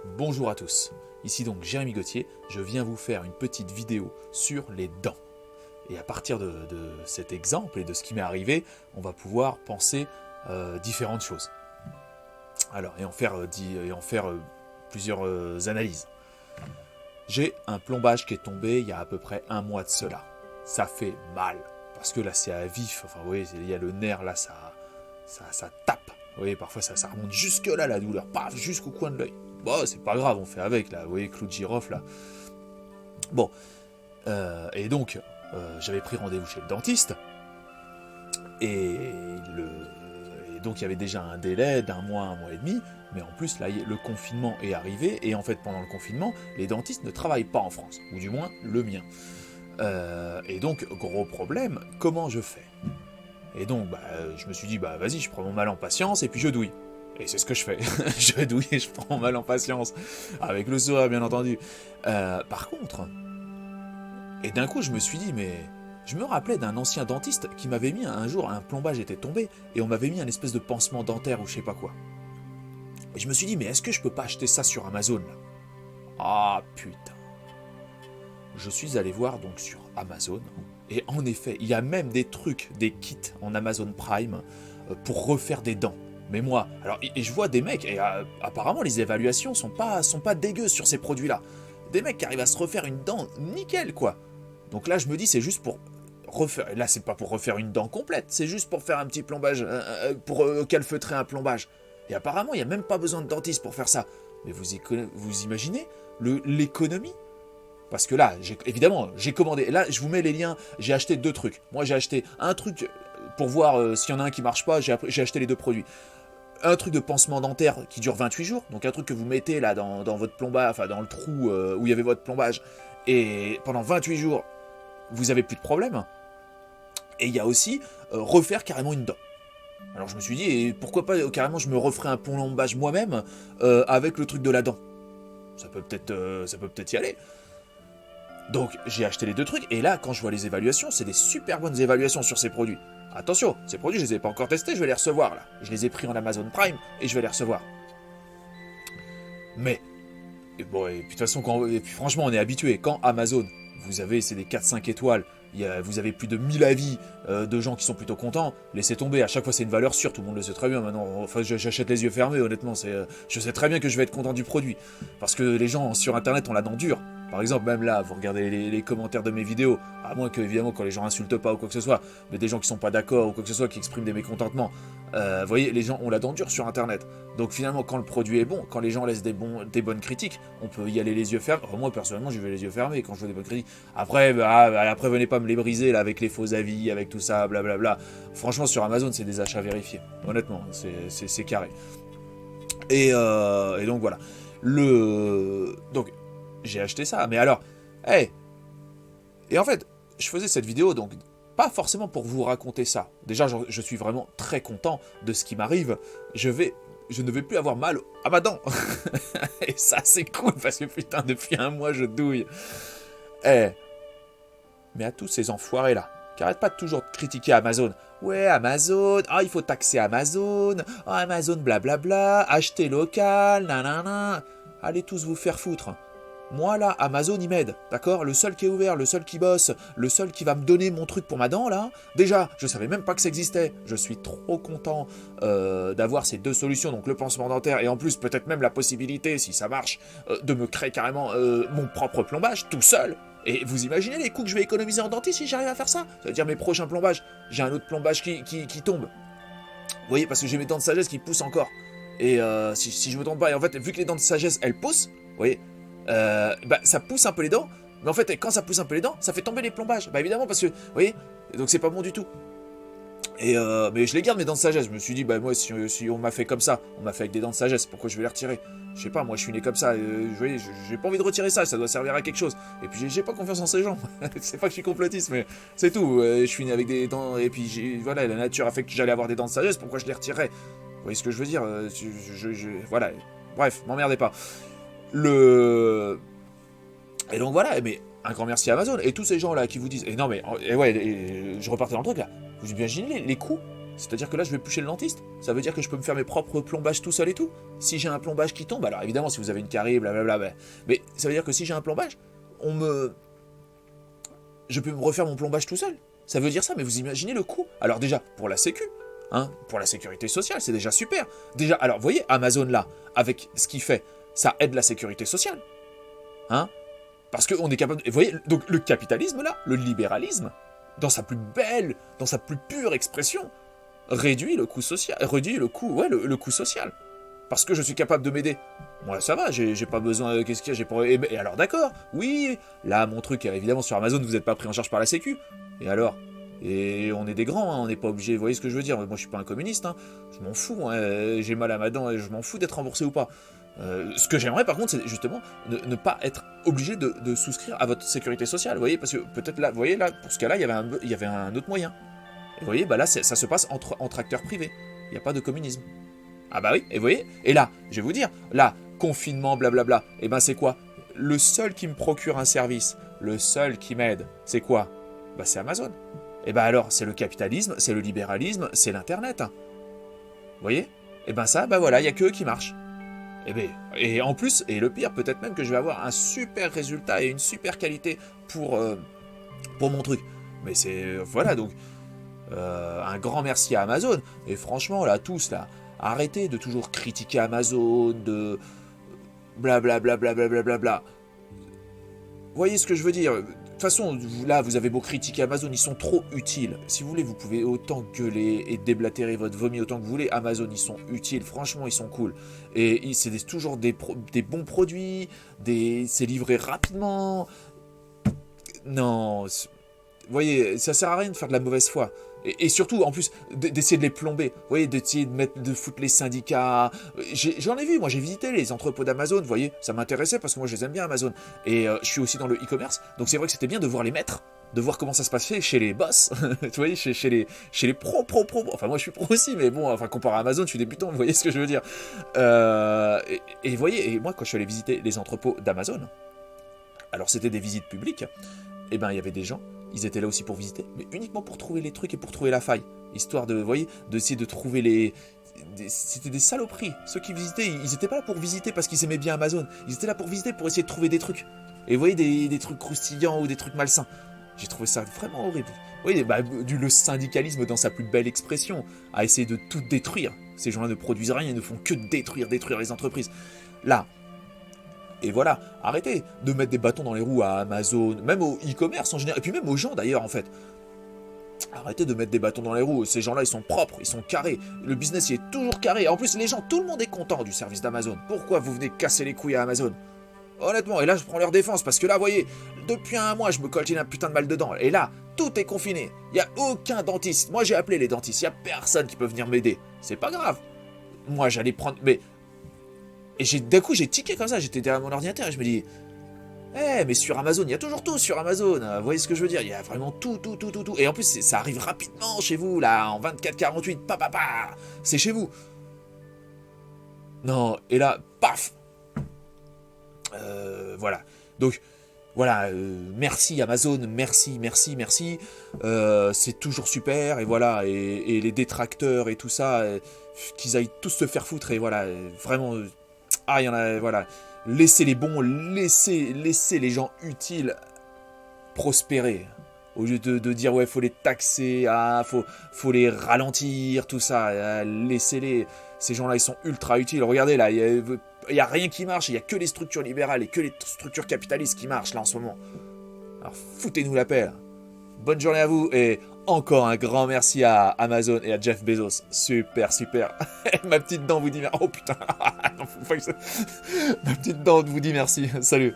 Bonjour à tous, ici donc Jérémy Gauthier, je viens vous faire une petite vidéo sur les dents. Et à partir de cet exemple et de ce qui m'est arrivé, on va pouvoir penser différentes choses. Alors, et en faire plusieurs analyses. J'ai un plombage qui est tombé il y a à peu près un mois de cela. Ça fait mal, parce que là c'est à vif, enfin vous voyez, il y a le nerf là, ça tape. Vous voyez, parfois ça remonte jusque là la douleur, paf, jusqu'au coin de l'œil. Bon, c'est pas grave, on fait avec là, vous voyez, clou de girofle là. Bon, et donc, j'avais pris rendez-vous chez le dentiste, et, donc il y avait déjà un délai d'un mois, un mois et demi, mais en plus là, le confinement est arrivé, et en fait pendant le confinement, les dentistes ne travaillent pas en France, ou du moins le mien. Et donc, gros problème, comment je fais ? Et donc, je me suis dit, vas-y, je prends mon mal en patience et puis je douille. Et c'est ce que je fais. Je douille et je prends mon mal en patience. Avec le sourire, bien entendu. Par contre, et d'un coup, je me suis dit, mais je me rappelais d'un ancien dentiste qui m'avait mis un jour, un plombage était tombé et on m'avait mis un espèce de pansement dentaire ou je sais pas quoi. Et je me suis dit, mais est-ce que je peux pas acheter ça sur Amazon là ? Ah putain. Je suis allé voir donc sur Amazon, et en effet, il y a même des trucs, des kits en Amazon Prime pour refaire des dents. Mais moi, alors, et je vois des mecs, et apparemment les évaluations sont pas dégueu sur ces produits-là. Des mecs qui arrivent à se refaire une dent nickel, quoi. Donc là, je me dis, c'est juste pour refaire. Là, c'est pas pour refaire une dent complète, c'est juste pour faire un petit plombage, pour calfeutrer un plombage. Et apparemment, il n'y a même pas besoin de dentiste pour faire ça. Mais vous imaginez l'économie ? Parce que là, évidemment, j'ai commandé. Là, je vous mets les liens. J'ai acheté deux trucs. Moi, j'ai acheté un truc pour voir s'il y en a un qui marche pas. J'ai acheté les deux produits. Un truc de pansement dentaire qui dure 28 jours. Donc un truc que vous mettez là dans votre plombage, enfin dans le trou où il y avait votre plombage. Et pendant 28 jours, vous avez plus de problème. Et il y a aussi refaire carrément une dent. Alors je me suis dit, et pourquoi pas carrément je me referai un plombage moi-même avec le truc de la dent. Ça peut peut-être y aller. Donc j'ai acheté les deux trucs, et là quand je vois les évaluations, c'est des super bonnes évaluations sur ces produits. Attention, ces produits je les ai pas encore testés, je vais les recevoir là. Je les ai pris en Amazon Prime et je vais les recevoir. Mais, et puis de toute façon, franchement on est habitué, quand Amazon, c'est des 4-5 étoiles, vous avez plus de 1000 avis de gens qui sont plutôt contents, laissez tomber, à chaque fois c'est une valeur sûre, tout le monde le sait très bien maintenant, enfin j'achète les yeux fermés honnêtement, je sais très bien que je vais être content du produit, parce que les gens sur internet ont la dent dure. Par exemple, même là, vous regardez les commentaires de mes vidéos, à moins que, évidemment, quand les gens insultent pas ou quoi que ce soit, mais des gens qui sont pas d'accord ou quoi que ce soit, qui expriment des mécontentements, vous voyez, les gens ont la dent dure sur Internet. Donc finalement, quand le produit est bon, quand les gens laissent des bonnes critiques, on peut y aller les yeux fermés. Enfin, moi, personnellement, j'y vais les yeux fermés quand je vois des bonnes critiques. Après, après, venez pas me les briser, là, avec les faux avis, avec tout ça, blablabla. Franchement, sur Amazon, c'est des achats vérifiés. Honnêtement, c'est carré. Et donc, voilà. Donc, j'ai acheté ça, mais alors, hey. Et en fait, je faisais cette vidéo, donc, pas forcément pour vous raconter ça. Déjà, je suis vraiment très content de ce qui m'arrive. Je ne vais plus avoir mal à ma dent. Et ça, c'est cool, parce que putain, depuis un mois, je douille. Eh. Mais à tous ces enfoirés-là, qui arrêtent pas de toujours critiquer Amazon. Ouais, Amazon, il faut taxer Amazon, Amazon blablabla, acheter local, nanana. Allez tous vous faire foutre. Moi là, Amazon il m'aide, d'accord ? Le seul qui est ouvert, le seul qui bosse, le seul qui va me donner mon truc pour ma dent là, déjà, je savais même pas que ça existait. Je suis trop content d'avoir ces deux solutions, donc le pansement dentaire et en plus peut-être même la possibilité, si ça marche, de me créer carrément mon propre plombage tout seul. Et vous imaginez les coûts que je vais économiser en dentiste si j'arrive à faire ça ? Ça veut dire mes prochains plombages, j'ai un autre plombage qui tombe. Vous voyez, parce que j'ai mes dents de sagesse qui poussent encore. Et si je me trompe pas, et en fait, vu que les dents de sagesse elles poussent, vous voyez, ça pousse un peu les dents, mais en fait quand ça pousse un peu les dents, ça fait tomber les plombages, évidemment parce que, vous voyez, donc c'est pas bon du tout. Et mais je les garde mes dents de sagesse, je me suis dit, moi si on m'a fait comme ça, on m'a fait avec des dents de sagesse, pourquoi je vais les retirer ? Je sais pas, moi je suis né comme ça, j'ai pas envie de retirer ça, ça doit servir à quelque chose. Et puis j'ai pas confiance en ces gens, c'est pas que je suis complotiste, mais c'est tout, je suis né avec des dents, et puis voilà, la nature a fait que j'allais avoir des dents de sagesse, pourquoi je les retirerais ? Vous voyez ce que je veux dire ? Voilà, bref, m'emmerdez pas. Et donc voilà, mais un grand merci à Amazon. Et tous ces gens-là qui vous disent... Et non mais, je repartais dans le truc là. Vous imaginez les coûts ? C'est-à-dire que là, je vais plus chez le dentiste. Ça veut dire que je peux me faire mes propres plombages tout seul et tout. Si j'ai un plombage qui tombe, alors évidemment, si vous avez une carie, blablabla, mais ça veut dire que si j'ai un plombage, je peux me refaire mon plombage tout seul. Ça veut dire ça, mais vous imaginez le coût. Alors déjà, pour la sécu, hein, pour la sécurité sociale, c'est déjà super. Déjà, alors, vous voyez, Amazon là, avec ce qu'il fait, ça aide la sécurité sociale. Hein? Parce qu'on est capable... Vous voyez, donc le capitalisme là, le libéralisme, dans sa plus belle, dans sa plus pure expression, réduit le coût social, le coût social. Parce que je suis capable de m'aider. Moi, ça va, j'ai pas besoin... Qu'est-ce qu'il y a, et alors d'accord, oui, là, mon truc, évidemment, sur Amazon, vous n'êtes pas pris en charge par la sécu. Et alors? Et on est des grands, hein, on n'est pas obligé, vous voyez ce que je veux dire? Moi, je suis pas un communiste, hein, je m'en fous, hein, j'ai mal à ma dent, et je m'en fous d'être remboursé ou pas. Ce que j'aimerais, par contre, c'est justement ne pas être obligé de souscrire à votre sécurité sociale, vous voyez? Parce que peut-être là, vous voyez, là, pour ce cas-là, il y avait un autre moyen. Et vous voyez, bah là, ça se passe entre acteurs privés. Il n'y a pas de communisme. Ah bah oui, et vous voyez, et là, je vais vous dire, là, confinement, blablabla, et ben c'est quoi? Le seul qui me procure un service, le seul qui m'aide, c'est quoi? Bah c'est Amazon. Et ben alors, c'est le capitalisme, c'est le libéralisme, c'est l'Internet. Hein. Vous voyez? Et ben ça, bah voilà, il n'y a que eux qui marchent. Et en plus, et le pire, peut-être même que je vais avoir un super résultat et une super qualité pour mon truc. Mais c'est... voilà, donc... un grand merci à Amazon. Et franchement, là, tous, là, arrêtez de toujours critiquer Amazon, de blablabla, blablabla. Vous voyez ce que je veux dire? De toute façon, là, vous avez beau critiquer Amazon, ils sont trop utiles. Si vous voulez, vous pouvez autant gueuler et déblatérer votre vomi autant que vous voulez. Amazon, ils sont utiles. Franchement, ils sont cool. Et c'est toujours des bons produits. C'est livré rapidement. Non... Vous voyez, ça sert à rien de faire de la mauvaise foi. Et surtout, en plus, d'essayer de les plomber. Vous voyez, d'essayer de foutre les syndicats. J'en ai vu, moi j'ai visité les entrepôts d'Amazon, vous voyez, ça m'intéressait parce que moi je les aime bien Amazon. Et je suis aussi dans le e-commerce, donc c'est vrai que c'était bien de voir les maîtres, de voir comment ça se passait chez les boss, tu voyez, chez les pros. Enfin moi je suis pro aussi, mais bon, enfin comparé à Amazon, je suis débutant, vous voyez ce que je veux dire. Et vous voyez, et moi quand je suis allé visiter les entrepôts d'Amazon, alors c'était des visites publiques, et ben il y avait des gens, ils étaient là aussi pour visiter, mais uniquement pour trouver les trucs et pour trouver la faille. Histoire de, vous voyez, d'essayer de trouver les... C'était des saloperies. Ceux qui visitaient, ils étaient pas là pour visiter parce qu'ils aimaient bien Amazon. Ils étaient là pour visiter, pour essayer de trouver des trucs. Et vous voyez, des trucs croustillants ou des trucs malsains. J'ai trouvé ça vraiment horrible. Vous voyez, le syndicalisme dans sa plus belle expression, à essayer de tout détruire. Ces gens-là ne produisent rien, ils ne font que détruire les entreprises. Là, et voilà, arrêtez de mettre des bâtons dans les roues à Amazon, même au e-commerce en général, et puis même aux gens d'ailleurs en fait. Arrêtez de mettre des bâtons dans les roues, ces gens-là ils sont propres, ils sont carrés, le business il est toujours carré, en plus les gens, tout le monde est content du service d'Amazon. Pourquoi vous venez casser les couilles à Amazon? Honnêtement, et là je prends leur défense, parce que là, vous voyez, depuis un mois je me coltine un putain de mal dedans, et là, tout est confiné, il n'y a aucun dentiste, moi j'ai appelé les dentistes, il n'y a personne qui peut venir m'aider, c'est pas grave. Moi j'allais prendre, mais... Et d'un coup, j'ai tiqué comme ça, j'étais derrière mon ordinateur et je me dis, mais sur Amazon, il y a toujours tout sur Amazon, vous voyez ce que je veux dire? Il y a vraiment tout. Et en plus, ça arrive rapidement chez vous, là, en 24-48, c'est chez vous. Non, et là, paf. Voilà. Donc, voilà, merci Amazon, merci. C'est toujours super, et voilà, et les détracteurs et tout ça, qu'ils aillent tous se faire foutre, et voilà, vraiment... il y en a, voilà. Laissez les bons, laissez les gens utiles prospérer. Au lieu de dire, ouais, faut les taxer, faut les ralentir, tout ça. Laissez-les. Ces gens-là, ils sont ultra utiles. Regardez, là, il n'y a rien qui marche. Il n'y a que les structures libérales et que les structures capitalistes qui marchent, là, en ce moment. Alors, foutez-nous la paix, là. Bonne journée à vous et encore un grand merci à Amazon et à Jeff Bezos. Super. Ma petite dent vous dit merci. Oh putain. Ma petite dent vous dit merci. Salut.